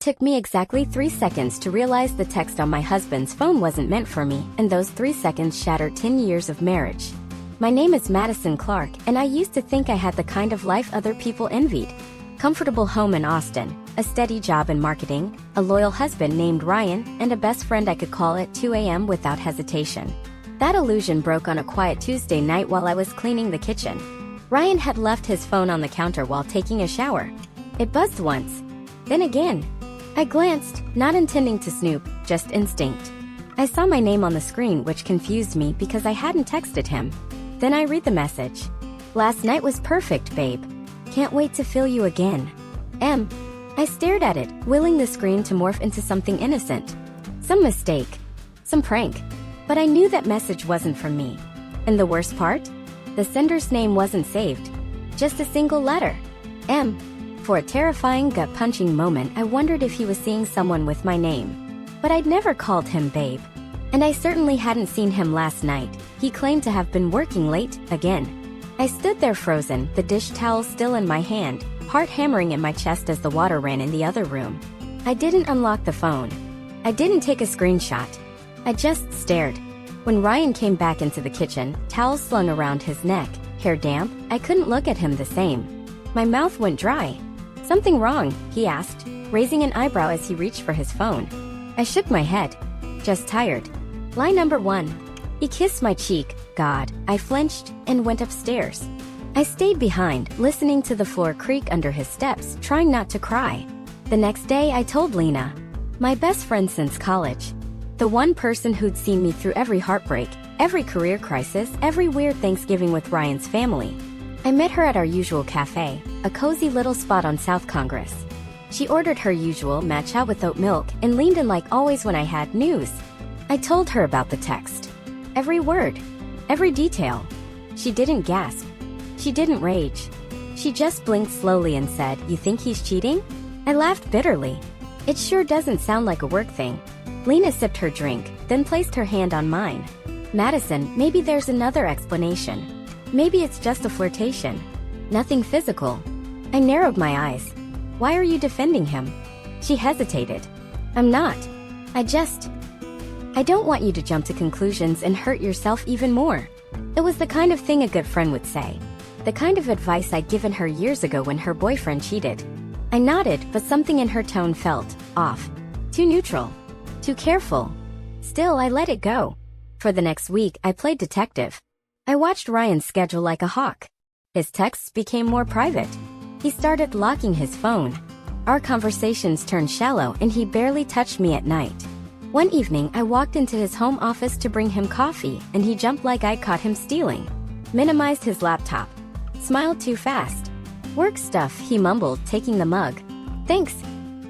Took me exactly 3 seconds to realize the text on my husband's phone wasn't meant for me, and those 3 seconds shattered 10 years of marriage. My name is Madison Clark, and I used to think I had the kind of life other people envied. Comfortable home in Austin, a steady job in marketing, a loyal husband named Ryan, and a best friend I could call at 2 a.m. without hesitation. That illusion broke on a quiet Tuesday night while I was cleaning the kitchen. Ryan had left his phone on the counter while taking a shower. It buzzed once. Then again. I glanced, not intending to snoop, just instinct. I saw my name on the screen, which confused me because I hadn't texted him. Then I read the message. Last night was perfect, babe. Can't wait to feel you again. M. I stared at it, willing the screen to morph into something innocent. Some mistake. Some prank. But I knew that message wasn't from me. And the worst part? The sender's name wasn't saved. Just a single letter. M. For a terrifying gut-punching moment, I wondered if he was seeing someone with my name. But I'd never called him babe. And I certainly hadn't seen him last night. He claimed to have been working late, again. I stood there frozen, the dish towel still in my hand, heart hammering in my chest as the water ran in the other room. I didn't unlock the phone. I didn't take a screenshot. I just stared. When Ryan came back into the kitchen, towels slung around his neck, hair damp, I couldn't look at him the same. My mouth went dry. Something wrong? He asked, raising an eyebrow as he reached for his phone. I shook my head. Just tired. Lie number 1. He kissed my cheek. God, I flinched and went upstairs. I stayed behind, listening to the floor creak under his steps, trying not to cry. The next day I told Lena, my best friend since college. The one person who'd seen me through every heartbreak, every career crisis, every weird Thanksgiving with Ryan's family. I met her at our usual cafe, a cozy little spot on South Congress. She ordered her usual matcha with oat milk and leaned in like always when I had news. I told her about the text. Every word. Every detail. She didn't gasp. She didn't rage. She just blinked slowly and said, "You think he's cheating?" I laughed bitterly. It sure doesn't sound like a work thing. Lena sipped her drink, then placed her hand on mine. Madison, maybe there's another explanation. Maybe it's just a flirtation. Nothing physical. I narrowed my eyes. Why are you defending him? She hesitated. I'm not. I don't want you to jump to conclusions and hurt yourself even more. It was the kind of thing a good friend would say. The kind of advice I'd given her years ago when her boyfriend cheated. I nodded, but something in her tone felt off. Too neutral. Too careful. Still, I let it go. For the next week, I played detective. I watched Ryan's schedule like a hawk. His texts became more private. He started locking his phone. Our conversations turned shallow and he barely touched me at night. One evening, I walked into his home office to bring him coffee and he jumped like I caught him stealing. Minimized his laptop. Smiled too fast. Work stuff, he mumbled, taking the mug. Thanks.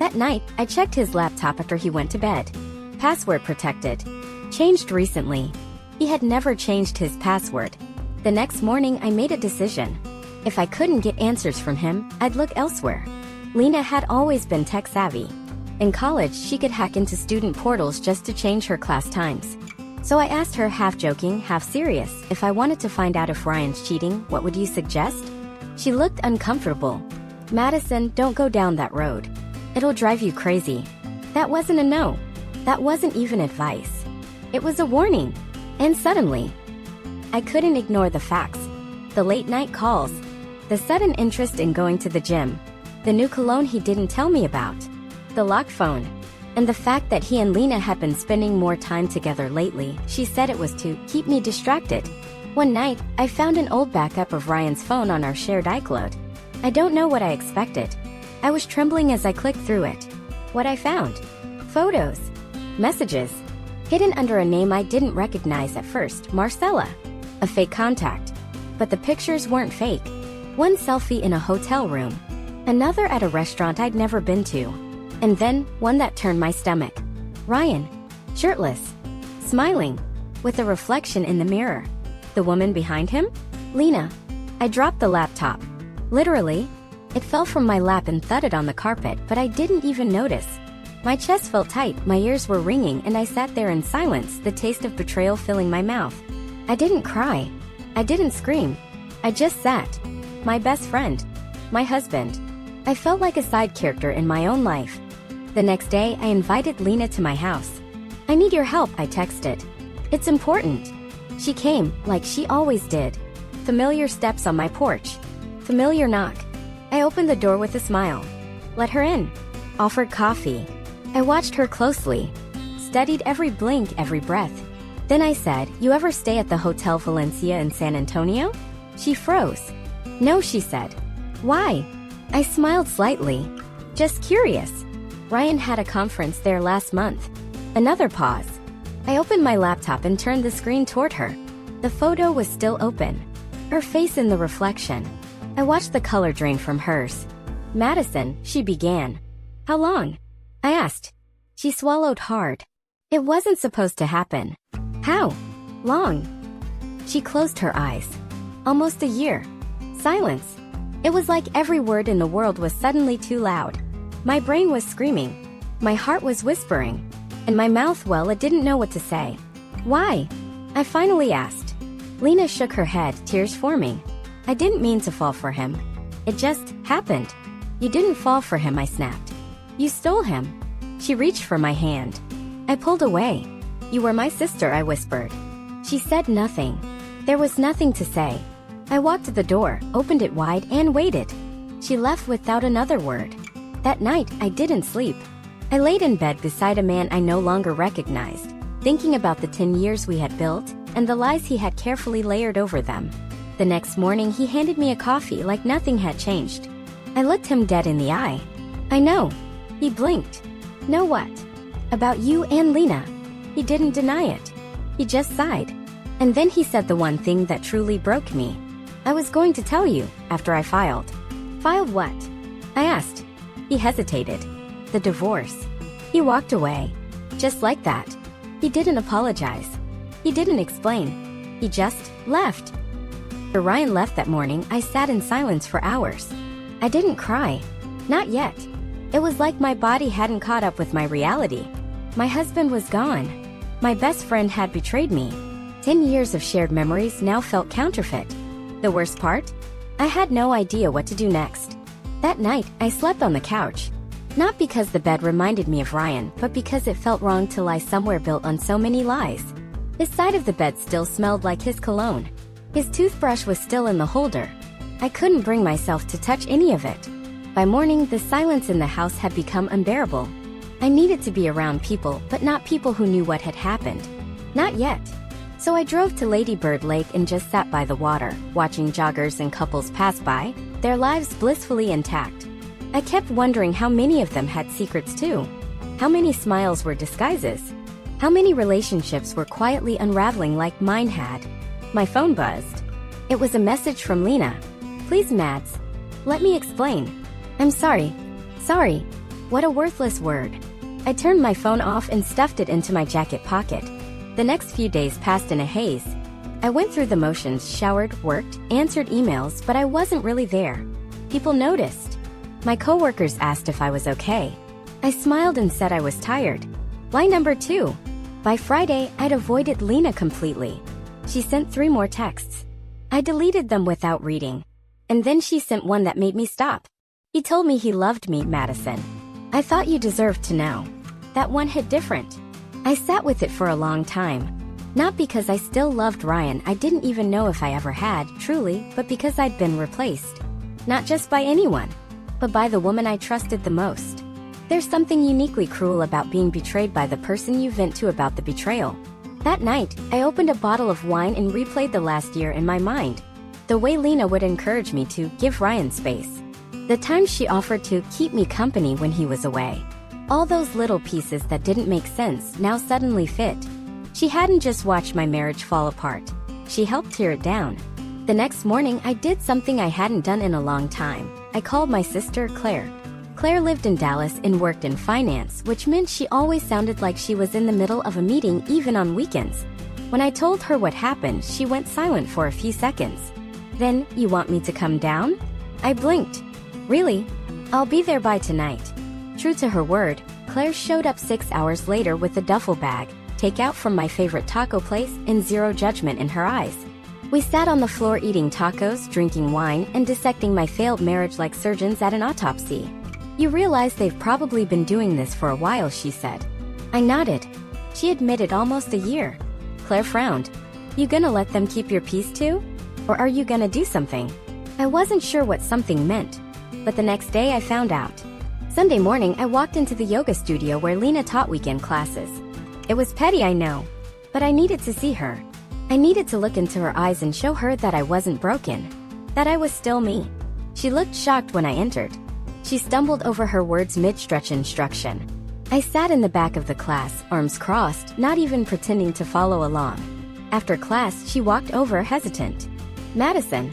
That night, I checked his laptop after he went to bed. Password protected. Changed recently. He had never changed his password. The next morning, I made a decision. If I couldn't get answers from him, I'd look elsewhere. Lena had always been tech-savvy. In college, she could hack into student portals just to change her class times. So I asked her, half joking, half serious, if I wanted to find out if Ryan's cheating, what would you suggest? She looked uncomfortable. Madison, don't go down that road. It'll drive you crazy. That wasn't a no. That wasn't even advice. It was a warning. And suddenly, I couldn't ignore the facts. The late-night calls. The sudden interest in going to the gym. The new cologne he didn't tell me about. The locked phone. And the fact that he and Lena had been spending more time together lately. She said it was to keep me distracted. One night, I found an old backup of Ryan's phone on our shared iCloud. I don't know what I expected. I was trembling as I clicked through it. What I found? Photos. Messages. Hidden under a name I didn't recognize at first, Marcella. A fake contact. But the pictures weren't fake. One selfie in a hotel room. Another at a restaurant I'd never been to. And then, one that turned my stomach. Ryan. Shirtless. Smiling. With a reflection in the mirror. The woman behind him? Lena. I dropped the laptop. Literally. It fell from my lap and thudded on the carpet, but I didn't even notice. My chest felt tight, my ears were ringing, and I sat there in silence, the taste of betrayal filling my mouth. I didn't cry. I didn't scream. I just sat. My best friend. My husband. I felt like a side character in my own life. The next day, I invited Lena to my house. "I need your help," I texted. "It's important." She came, like she always did. Familiar steps on my porch. Familiar knock. I opened the door with a smile. Let her in. Offered coffee. I watched her closely. Studied every blink, every breath. Then I said, "You ever stay at the Hotel Valencia in San Antonio?" She froze. "No," she said. "Why?" I smiled slightly. "Just curious. Ryan had a conference there last month." Another pause. I opened my laptop and turned the screen toward her. The photo was still open. Her face in the reflection. I watched the color drain from hers. "Madison," she began. "How long?" I asked. She swallowed hard. "It wasn't supposed to happen." "How long?" She closed her eyes. "Almost a year." Silence. It was like every word in the world was suddenly too loud. My brain was screaming. My heart was whispering. And my mouth, well, it didn't know what to say. "Why?" I finally asked. Lena shook her head, tears forming. "I didn't mean to fall for him. It just happened." "You didn't fall for him," I snapped. "You stole him." She reached for my hand. I pulled away. "You were my sister," I whispered. She said nothing. There was nothing to say. I walked to the door, opened it wide, and waited. She left without another word. That night, I didn't sleep. I laid in bed beside a man I no longer recognized, thinking about the 10 years we had built, and the lies he had carefully layered over them. The next morning, he handed me a coffee like nothing had changed. I looked him dead in the eye. "I know." He blinked. "Know what?" "About you and Lena." He didn't deny it. He just sighed. And then he said the one thing that truly broke me. "I was going to tell you, after I filed." "Filed what?" I asked. He hesitated. "The divorce." He walked away. Just like that. He didn't apologize. He didn't explain. He just left. After Ryan left that morning, I sat in silence for hours. I didn't cry. Not yet. It was like my body hadn't caught up with my reality. My husband was gone. My best friend had betrayed me. 10 years of shared memories now felt counterfeit. The worst part? I had no idea what to do next. That night, I slept on the couch. Not because the bed reminded me of Ryan, but because it felt wrong to lie somewhere built on so many lies. His side of the bed still smelled like his cologne. His toothbrush was still in the holder. I couldn't bring myself to touch any of it. By morning, the silence in the house had become unbearable. I needed to be around people, but not people who knew what had happened. Not yet. So I drove to Lady Bird Lake and just sat by the water, watching joggers and couples pass by, their lives blissfully intact. I kept wondering how many of them had secrets too. How many smiles were disguises? How many relationships were quietly unraveling like mine had? My phone buzzed. It was a message from Lena. "Please, Mads. Let me explain." "I'm sorry." "Sorry." What a worthless word. I turned my phone off and stuffed it into my jacket pocket. The next few days passed in a haze. I went through the motions, showered, worked, answered emails, but I wasn't really there. People noticed. My coworkers asked if I was okay. I smiled and said I was tired. Lie number 2. By Friday, I'd avoided Lena completely. She sent 3 more texts. I deleted them without reading. And then she sent one that made me stop. He told me he loved me, Madison. I thought you deserved to know. That one hit different. I sat with it for a long time. Not because I still loved Ryan, I didn't even know if I ever had, truly, but because I'd been replaced. Not just by anyone, but by the woman I trusted the most. There's something uniquely cruel about being betrayed by the person you vent to about the betrayal. That night, I opened a bottle of wine and replayed the last year in my mind. The way Lena would encourage me to give Ryan space. The times she offered to keep me company when he was away. All those little pieces that didn't make sense now suddenly fit. She hadn't just watched my marriage fall apart. She helped tear it down. The next morning, I did something I hadn't done in a long time. I called my sister, Claire. Claire lived in Dallas and worked in finance, which meant she always sounded like she was in the middle of a meeting even on weekends. When I told her what happened, she went silent for a few seconds. "Then, you want me to come down?" I blinked. "Really? I'll be there by tonight." True to her word, Claire showed up 6 hours later with a duffel bag, takeout from my favorite taco place, and zero judgment in her eyes. We sat on the floor eating tacos, drinking wine, and dissecting my failed marriage like surgeons at an autopsy. You realize they've probably been doing this for a while, she said. I nodded. She admitted almost a year. Claire frowned. You gonna let them keep your peace too? Or are you gonna do something? I wasn't sure what something meant, but the next day I found out. Sunday morning, I walked into the yoga studio where Lena taught weekend classes. It was petty, I know, but I needed to see her. I needed to look into her eyes and show her that I wasn't broken, that I was still me. She looked shocked when I entered. She stumbled over her words mid-stretch instruction. I sat in the back of the class, arms crossed, not even pretending to follow along. After class, she walked over hesitant. Madison.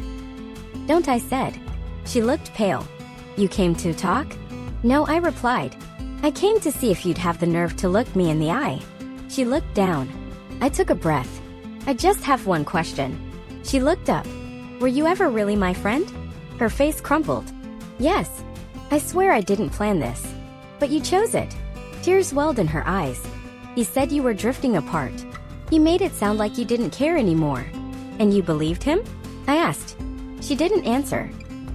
Don't, I said. She looked pale. You came to talk? No, I replied. I came to see if you'd have the nerve to look me in the eye. She looked down. I took a breath. I just have one question. She looked up. Were you ever really my friend? Her face crumpled. Yes. I swear I didn't plan this. But you chose it. Tears welled in her eyes. He said you were drifting apart. He made it sound like you didn't care anymore. And you believed him? I asked. She didn't answer.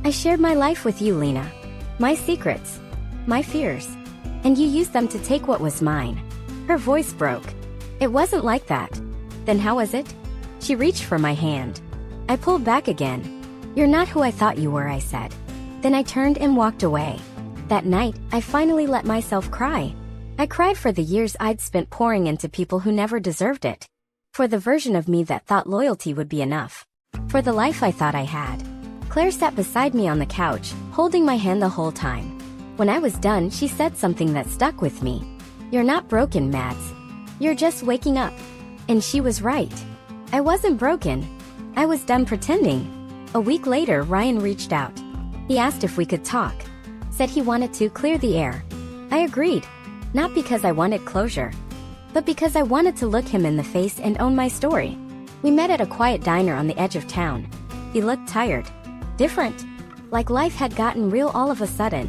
I shared my life with you, Lena. My secrets. My fears. And you used them to take what was mine. Her voice broke. It wasn't like that. Then how was it? She reached for my hand. I pulled back again. You're not who I thought you were, I said. Then I turned and walked away. That night, I finally let myself cry. I cried for the years I'd spent pouring into people who never deserved it. For the version of me that thought loyalty would be enough. For the life I thought I had. Claire sat beside me on the couch, holding my hand the whole time. When I was done, she said something that stuck with me. You're not broken, Mads. You're just waking up. And she was right. I wasn't broken. I was done pretending. A week later, Ryan reached out. He asked if we could talk. Said he wanted to clear the air. I agreed. Not because I wanted closure, but because I wanted to look him in the face and own my story. We met at a quiet diner on the edge of town. He looked tired. Different. Like life had gotten real all of a sudden.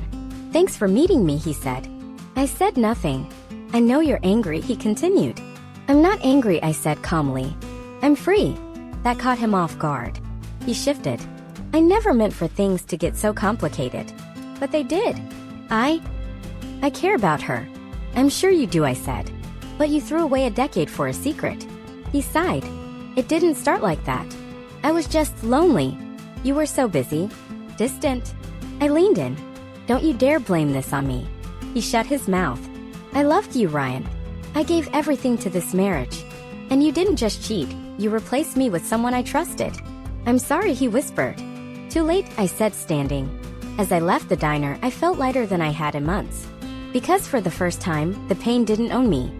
Thanks for meeting me, he said. I said nothing. I know you're angry, he continued. I'm not angry, I said calmly. I'm free. That caught him off guard. He shifted. I never meant for things to get so complicated. But they did. I care about her. I'm sure you do, I said. But you threw away a decade for a secret. He sighed. It didn't start like that. I was just lonely. You were so busy. Distant. I leaned in. Don't you dare blame this on me. He shut his mouth. I loved you, Ryan. I gave everything to this marriage. And you didn't just cheat, you replaced me with someone I trusted. I'm sorry, he whispered. Too late, I said, standing. As I left the diner, I felt lighter than I had in months. Because for the first time, the pain didn't own me.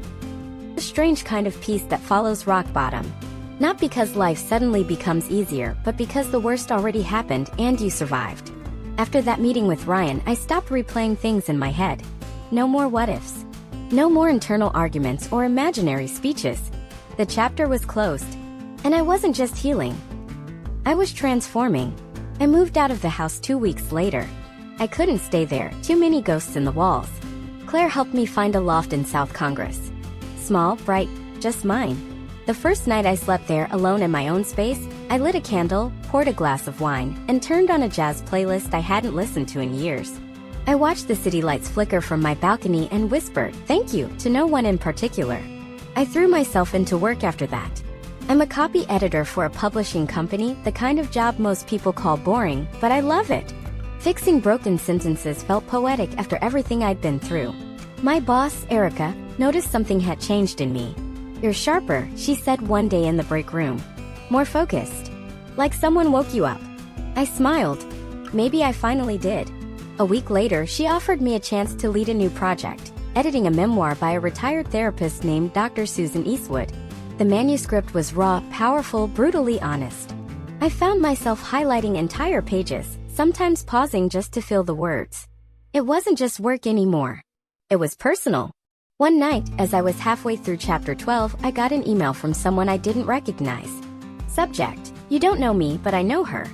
A strange kind of peace that follows rock bottom. Not because life suddenly becomes easier, but because the worst already happened and you survived. After that meeting with Ryan, I stopped replaying things in my head. No more what-ifs. No more internal arguments or imaginary speeches. The chapter was closed. And I wasn't just healing. I was transforming. I moved out of the house 2 weeks later. I couldn't stay there, too many ghosts in the walls. Claire helped me find a loft in South Congress. Small, bright, just mine. The first night I slept there alone in my own space, I lit a candle, poured a glass of wine, and turned on a jazz playlist I hadn't listened to in years. I watched the city lights flicker from my balcony and whispered, thank you, to no one in particular. I threw myself into work after that. I'm a copy editor for a publishing company, the kind of job most people call boring, but I love it. Fixing broken sentences felt poetic after everything I'd been through. My boss, Erica, noticed something had changed in me. You're sharper, she said one day in the break room. More focused. Like someone woke you up. I smiled. Maybe I finally did. A week later, she offered me a chance to lead a new project, editing a memoir by a retired therapist named Dr. Susan Eastwood. The manuscript was raw, powerful, brutally honest. I found myself highlighting entire pages, sometimes pausing just to feel the words. It wasn't just work anymore. It was personal. One night, as I was halfway through chapter 12, I got an email from someone I didn't recognize. Subject: You don't know me, but I know her.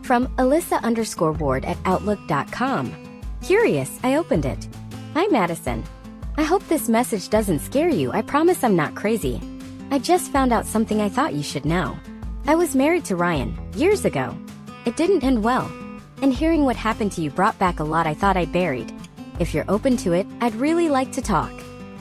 From Alyssa_Ward@outlook.com. Curious, I opened it. Hi, Madison. I hope this message doesn't scare you. I promise I'm not crazy. I just found out something I thought you should know. I was married to Ryan, years ago. It didn't end well. And hearing what happened to you brought back a lot I thought I buried. If you're open to it, I'd really like to talk.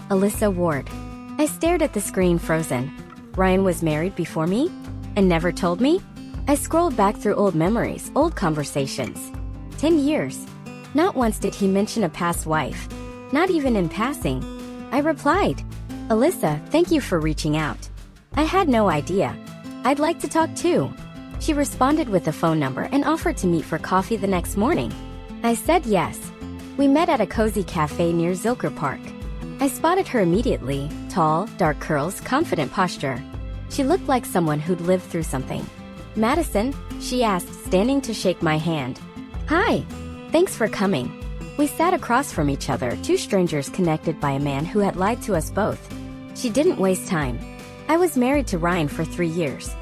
Alyssa Ward. I stared at the screen, frozen. Ryan was married before me? And never told me? I scrolled back through old memories, old conversations. 10 years. Not once did he mention a past wife. Not even in passing. I replied, Alyssa, thank you for reaching out. I had no idea. I'd like to talk too. She responded with a phone number and offered to meet for coffee the next morning. I said yes. We met at a cozy cafe near Zilker Park. I spotted her immediately, tall, dark curls, confident posture. She looked like someone who'd lived through something. Madison, she asked, standing to shake my hand. Hi. Thanks for coming. We sat across from each other, two strangers connected by a man who had lied to us both. She didn't waste time. I was married to Ryan for 3 years.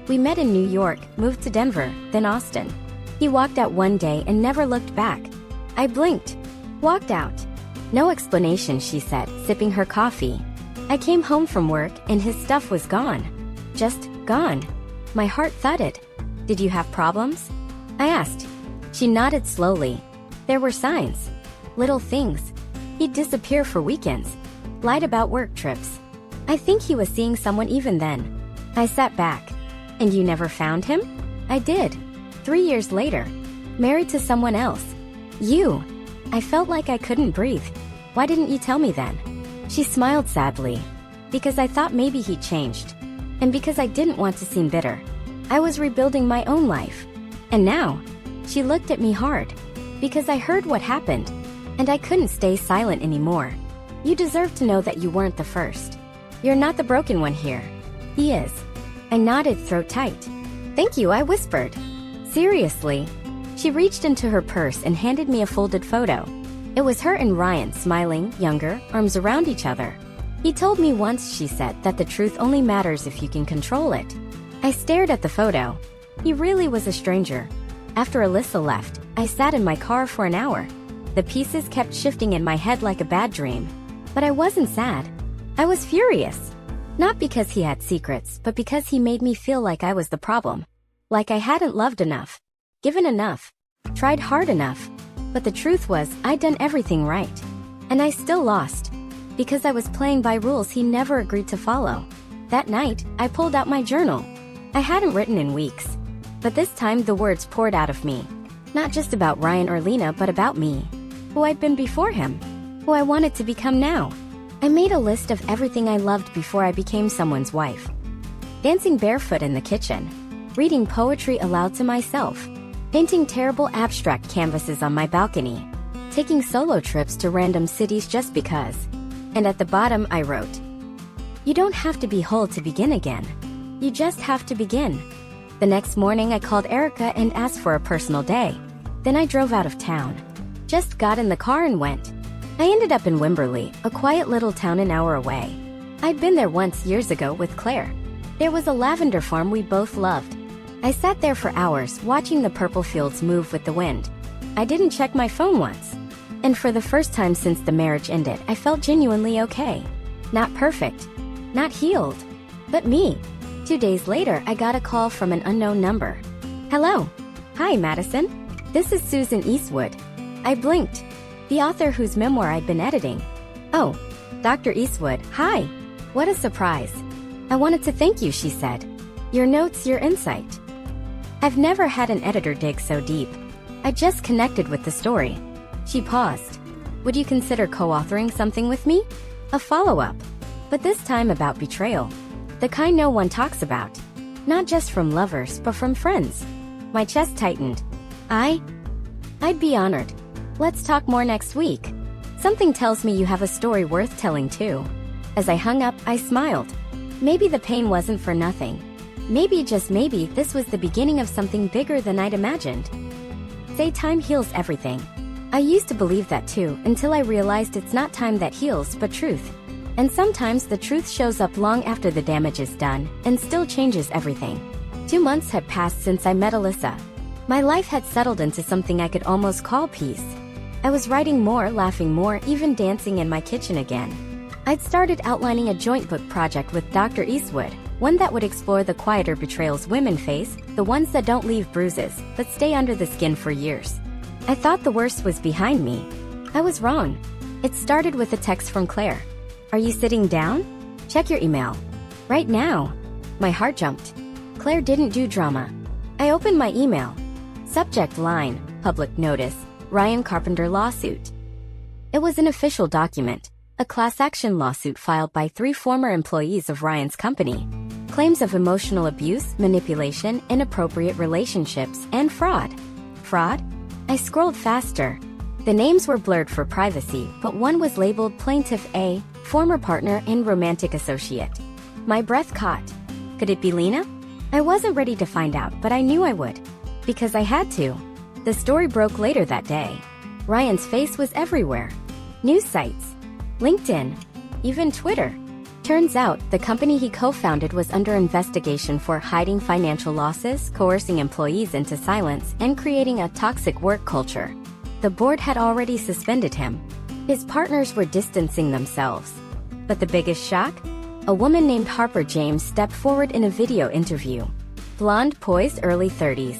We met in New York, moved to Denver, then Austin. He walked out one day and never looked back. I blinked. Walked out. No explanation, she said, sipping her coffee. I came home from work and his stuff was gone. Just gone. My heart thudded. Did you have problems? I asked. She nodded slowly. There were signs. Little things. He'd disappear for weekends. Lied about work trips. I think he was seeing someone even then. I sat back. And you never found him? I did. 3 years later. Married to someone else. You. I felt like I couldn't breathe. Why didn't you tell me then? She smiled sadly. Because I thought maybe he'd changed. And because I didn't want to seem bitter. I was rebuilding my own life. And now? She looked at me hard. Because I heard what happened. And I couldn't stay silent anymore. You deserve to know that you weren't the first. You're not the broken one here. He is. I nodded, throat tight. Thank you, I whispered. Seriously. She reached into her purse and handed me a folded photo. It was her and Ryan, smiling, younger, arms around each other. He told me once, she said, that the truth only matters if you can control it. I stared at the photo. He really was a stranger. After Alyssa left, I sat in my car for an hour. The pieces kept shifting in my head like a bad dream. But I wasn't sad. I was furious. Not because he had secrets, but because he made me feel like I was the problem. Like I hadn't loved enough. Given enough. Tried hard enough. But the truth was, I'd done everything right. And I still lost. Because I was playing by rules he never agreed to follow. That night, I pulled out my journal. I hadn't written in weeks. But this time the words poured out of me. Not just about Ryan or Lena, but about me. Who I'd been before him. Who I wanted to become now. I made a list of everything I loved before I became someone's wife. Dancing barefoot in the kitchen. Reading poetry aloud to myself. Painting terrible abstract canvases on my balcony. Taking solo trips to random cities just because. And at the bottom I wrote, you don't have to be whole to begin again. You just have to begin. The next morning I called Erica and asked for a personal day. Then I drove out of town. Just got in the car and went. I ended up in Wimberley, a quiet little town an hour away. I'd been there once years ago with Claire. There was a lavender farm we both loved. I sat there for hours watching the purple fields move with the wind. I didn't check my phone once. And for the first time since the marriage ended, I felt genuinely okay. Not perfect. Not healed. But me. 2 days later, I got a call from an unknown number. Hello. Hi, Madison. This is Susan Eastwood. I blinked. The author whose memoir I'd been editing. Oh, Dr. Eastwood, hi. What a surprise. I wanted to thank you, she said. Your notes, your insight. I've never had an editor dig so deep. I just connected with the story. She paused. Would you consider co-authoring something with me? A follow-up. But this time about betrayal. The kind no one talks about. Not just from lovers, but from friends. My chest tightened. I'd be honored. Let's talk more next week. Something tells me you have a story worth telling too. As I hung up, I smiled. Maybe the pain wasn't for nothing. Maybe, just maybe, this was the beginning of something bigger than I'd imagined. Say time heals everything. I used to believe that too, until I realized it's not time that heals, but truth. And sometimes the truth shows up long after the damage is done, and still changes everything. 2 months had passed since I met Alyssa. My life had settled into something I could almost call peace. I was writing more, laughing more, even dancing in my kitchen again. I'd started outlining a joint book project with Dr. Eastwood, one that would explore the quieter betrayals women face, the ones that don't leave bruises, but stay under the skin for years. I thought the worst was behind me. I was wrong. It started with a text from Claire. Are you sitting down? Check your email. Right now. My heart jumped. Claire didn't do drama. I opened my email. Subject line, public notice, Ryan Carpenter lawsuit. It was an official document, a class action lawsuit filed by 3 former employees of Ryan's company. Claims of emotional abuse, manipulation, inappropriate relationships, and fraud. Fraud? I scrolled faster. The names were blurred for privacy, but one was labeled Plaintiff A, former partner and romantic associate. My breath caught. Could it be Lena? I wasn't ready to find out, but I knew I would. Because I had to. The story broke later that day. Ryan's face was everywhere. News sites, LinkedIn, even Twitter. Turns out, the company he co-founded was under investigation for hiding financial losses, coercing employees into silence, and creating a toxic work culture. The board had already suspended him. His partners were distancing themselves. But the biggest shock? A woman named Harper James stepped forward in a video interview. Blonde, poised, early 30s.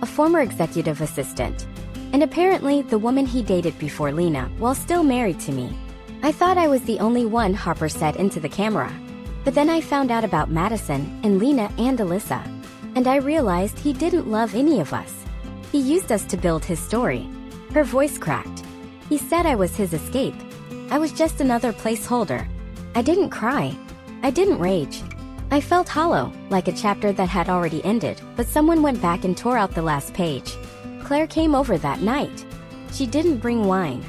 A former executive assistant. And apparently the woman he dated before Lena, while still married to me. I thought I was the only one, Harper said into the camera. But then I found out about Madison, and Lena, and Alyssa. And I realized he didn't love any of us. He used us to build his story. Her voice cracked. He said I was his escape. I was just another placeholder. I didn't cry. I didn't rage. I felt hollow, like a chapter that had already ended, but someone went back and tore out the last page. Claire came over that night. She didn't bring wine.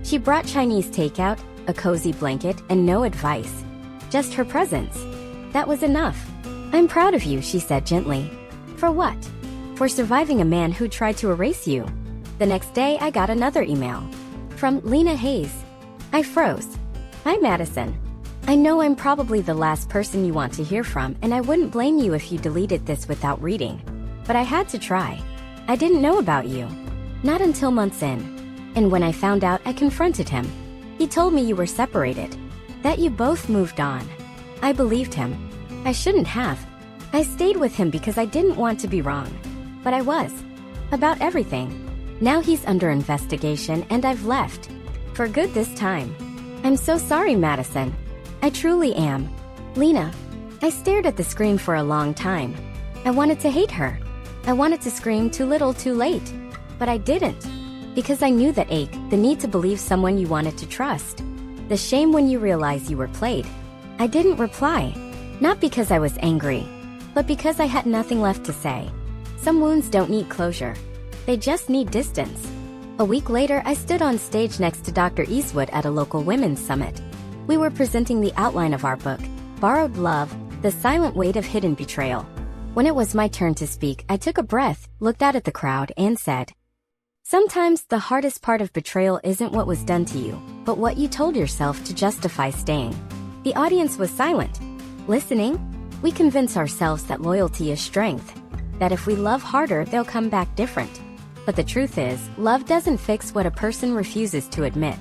She brought Chinese takeout, a cozy blanket, and no advice. Just her presence. That was enough. I'm proud of you, she said gently. For what? For surviving a man who tried to erase you. The next day I got another email. From Lena Hayes. I froze. Hi Madison. I know I'm probably the last person you want to hear from, and I wouldn't blame you if you deleted this without reading. But I had to try. I didn't know about you. Not until months in. And when I found out, I confronted him. He told me you were separated. That you both moved on. I believed him. I shouldn't have. I stayed with him because I didn't want to be wrong. But I was. About everything. Now he's under investigation and I've left. For good this time. I'm so sorry, Madison. I truly am. Lena. I stared at the screen for a long time. I wanted to hate her. I wanted to scream too little too late. But I didn't. Because I knew that ache, the need to believe someone you wanted to trust. The shame when you realize you were played. I didn't reply. Not because I was angry. But because I had nothing left to say. Some wounds don't need closure. They just need distance. A week later, I stood on stage next to Dr. Eastwood at a local women's summit. We were presenting the outline of our book, Borrowed Love, The Silent Weight of Hidden Betrayal. When it was my turn to speak, I took a breath, looked out at the crowd, and said, sometimes the hardest part of betrayal isn't what was done to you, but what you told yourself to justify staying. The audience was silent. Listening, we convince ourselves that loyalty is strength, that if we love harder, they'll come back different. But the truth is, love doesn't fix what a person refuses to admit.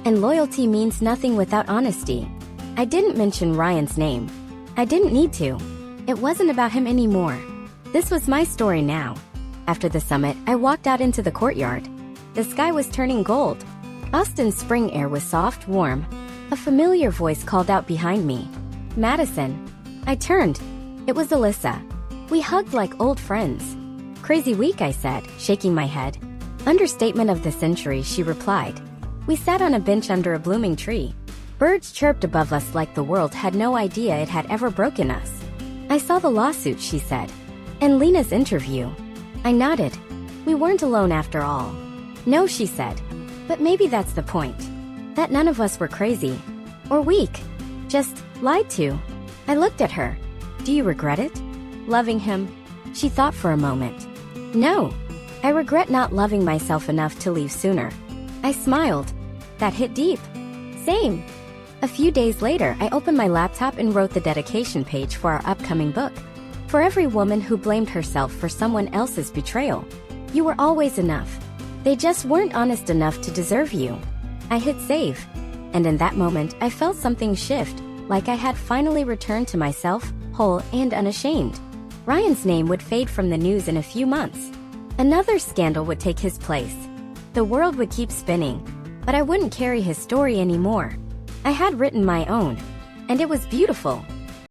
And loyalty means nothing without honesty. I didn't mention Ryan's name. I didn't need to. It wasn't about him anymore. This was my story now. After the summit, I walked out into the courtyard. The sky was turning gold. Austin's spring air was soft, warm. A familiar voice called out behind me. Madison. I turned. It was Alyssa. We hugged like old friends. Crazy week, I said, shaking my head. Understatement of the century, she replied. We sat on a bench under a blooming tree. Birds chirped above us like the world had no idea it had ever broken us. I saw the lawsuit, she said. And Lena's interview. I nodded. We weren't alone after all. No, she said. But maybe that's the point. That none of us were crazy. Or weak. Just lied to. I looked at her. Do you regret it? Loving him? She thought for a moment. No. I regret not loving myself enough to leave sooner. I smiled. That hit deep. Same. A few days later, I opened my laptop and wrote the dedication page for our upcoming book. For every woman who blamed herself for someone else's betrayal. You were always enough. They just weren't honest enough to deserve you. I hit save. And in that moment, I felt something shift, like I had finally returned to myself, whole and unashamed. Ryan's name would fade from the news in a few months. Another scandal would take his place. The world would keep spinning. but I wouldn't carry his story anymore. I had written my own, and it was beautiful.